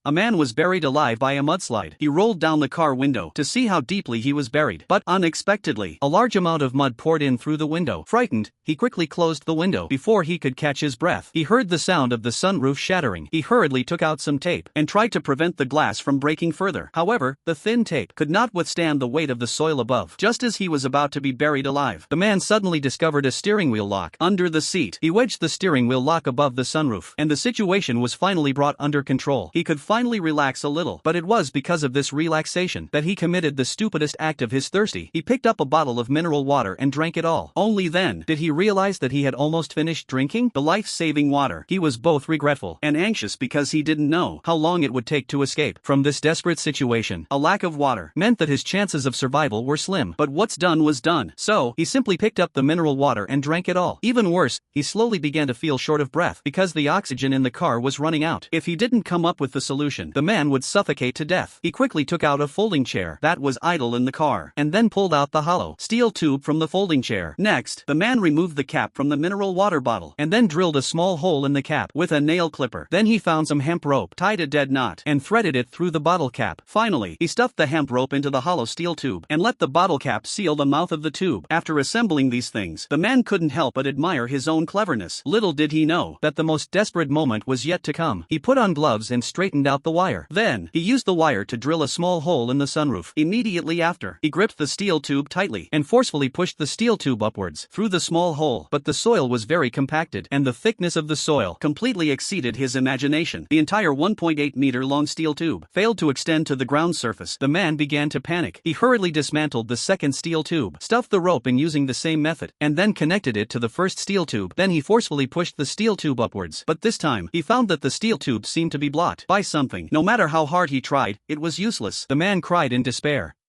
A man was buried alive by a mudslide. He rolled down the car window to see how deeply he was buried. But unexpectedly, a large amount of mud poured in through the window. Frightened, he quickly closed the window. Before he could catch his breath, he heard the sound of the sunroof shattering. He hurriedly took out some tape and tried to prevent the glass from breaking further. However, the thin tape could not withstand the weight of the soil above. Just as he was about to be buried alive, the man suddenly discovered a steering wheel lock under the seat. He wedged the steering wheel lock above the sunroof, and the situation was finally brought under control. He could finally relax a little, but it was because of this relaxation that he committed the stupidest act of his thirsty. He picked up a bottle of mineral water and drank it all. Only then did he realize that he had almost finished drinking the life-saving water. He was both regretful and anxious because he didn't know how long it would take to escape from this desperate situation. A lack of water meant that his chances of survival were slim, but what's done was done. So, he simply picked up the mineral water and drank it all. Even worse, he slowly began to feel short of breath because the oxygen in the car was running out. If he didn't come up with the solution, the man would suffocate to death. He quickly took out a folding chair that was idle in the car, and then pulled out the hollow steel tube from the folding chair. Next, the man removed the cap from the mineral water bottle, and then drilled a small hole in the cap with a nail clipper. Then he found some hemp rope, tied a dead knot, and threaded it through the bottle cap. Finally, he stuffed the hemp rope into the hollow steel tube, and let the bottle cap seal the mouth of the tube. After assembling these things, the man couldn't help but admire his own cleverness. Little did he know that the most desperate moment was yet to come. He put on gloves and straightened out the wire. Then, he used the wire to drill a small hole in the sunroof. Immediately after, he gripped the steel tube tightly and forcefully pushed the steel tube upwards through the small hole. But the soil was very compacted, and the thickness of the soil completely exceeded his imagination. The entire 1.8-meter long steel tube failed to extend to the ground surface. The man began to panic. He hurriedly dismantled the second steel tube, stuffed the rope in using the same method, and then connected it to the first steel tube. Then he forcefully pushed the steel tube upwards. But this time, he found that the steel tube seemed to be blocked by something. No matter how hard he tried, it was useless. The man cried in despair.